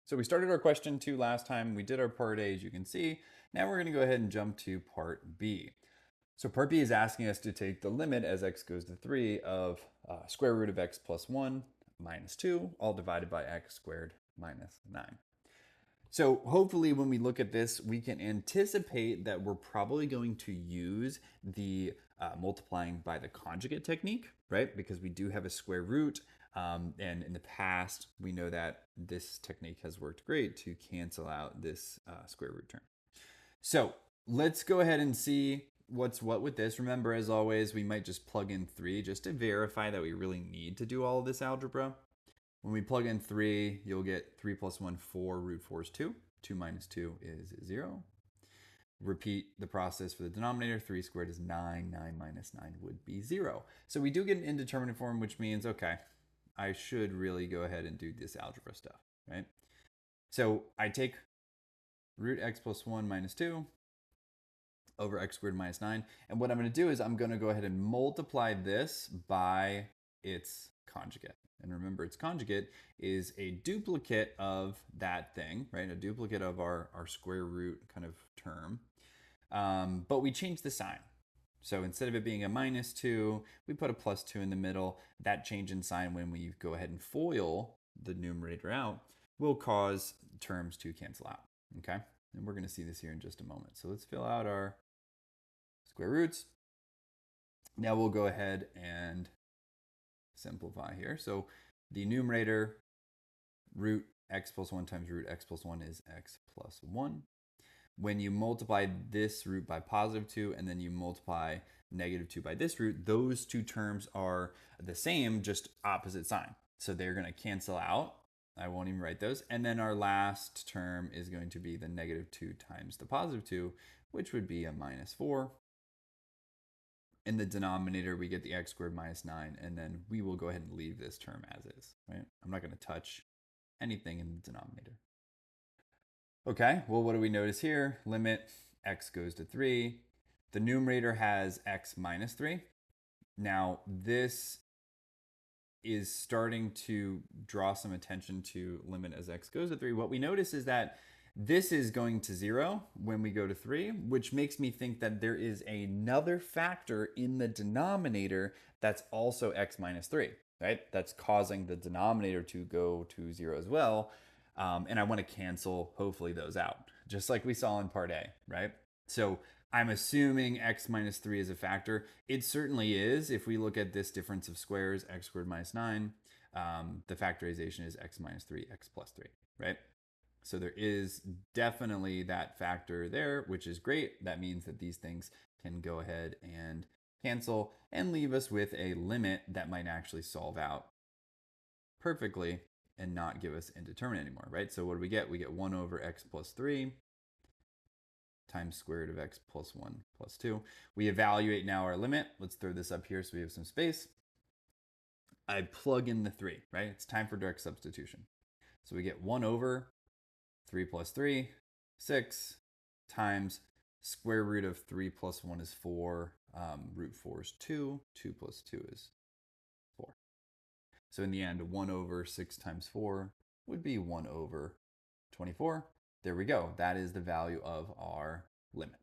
So we started our question 2 last time. We did our part A, as you can see. Now we're going to go ahead and jump to part B. So part B is asking us to take the limit as x goes to 3 of square root of x plus 1 minus 2, all divided by x squared minus 9. So hopefully when we look at this, we can anticipate that we're probably going to use the multiplying by the conjugate technique, right? Because we do have a square root. And in the past, we know that this technique has worked great to cancel out this square root term. So let's go ahead and see what's what with this. Remember, as always, we might just plug in 3 just to verify that we really need to do all of this algebra. When we plug in 3, you'll get 3 plus 1, 4, root 4 is 2. 2 minus 2 is 0. Repeat the process for the denominator. 3 squared is 9. 9 minus 9 would be 0. So we do get an indeterminate form, which means, okay, I should really go ahead and do this algebra stuff, right? So I take root x plus 1 minus 2 over x squared minus 9. And what I'm going to do is I'm going to go ahead and multiply this by its conjugate. And remember, its conjugate is a duplicate of that thing, right? A duplicate of our square root kind of term. But we change the sign. So instead of it being a minus 2, we put a plus 2 in the middle. That change in sign when we go ahead and FOIL the numerator out will cause terms to cancel out, okay? And we're going to see this here in just a moment. So let's fill out our square roots. Now we'll go ahead and simplify here. So the numerator, root x plus 1 times root x plus 1 is x plus 1. When you multiply this root by positive 2 and then you multiply negative 2 by this root, those two terms are the same, just opposite sign. So they're going to cancel out. I won't even write those. And then our last term is going to be the negative 2 times the positive 2, which would be a minus 4. In the denominator, we get the x squared minus 9, and then we will go ahead and leave this term as is, right? I'm not going to touch anything in the denominator. Okay, well, what do we notice here? Limit x goes to 3. The numerator has x minus 3. Now, this is starting to draw some attention to limit as x goes to 3. What we notice is that this is going to 0 when we go to 3, which makes me think that there is another factor in the denominator that's also x minus 3, right? That's causing the denominator to go to 0 as well. And I want to cancel, hopefully, those out, just like we saw in part A, right? So I'm assuming x minus 3 is a factor. It certainly is. If we look at this difference of squares, x squared minus 9, the factorization is x minus 3, x plus 3, right? So there is definitely that factor there, which is great. That means that these things can go ahead and cancel and leave us with a limit that might actually solve out perfectly and not give us indeterminate anymore, right? So what do we get? We get 1 over x plus 3 times square root of x plus 1 plus 2. We evaluate now our limit. Let's throw this up here so we have some space. I plug in the 3, right? It's time for direct substitution. So we get 1 over 3 plus 3, 6, times square root of 3 plus 1 is 4. Root 4 is 2. 2 plus 2 is 4. So in the end, 1 over 6 times 4 would be 1 over 24. There we go. That is the value of our limit.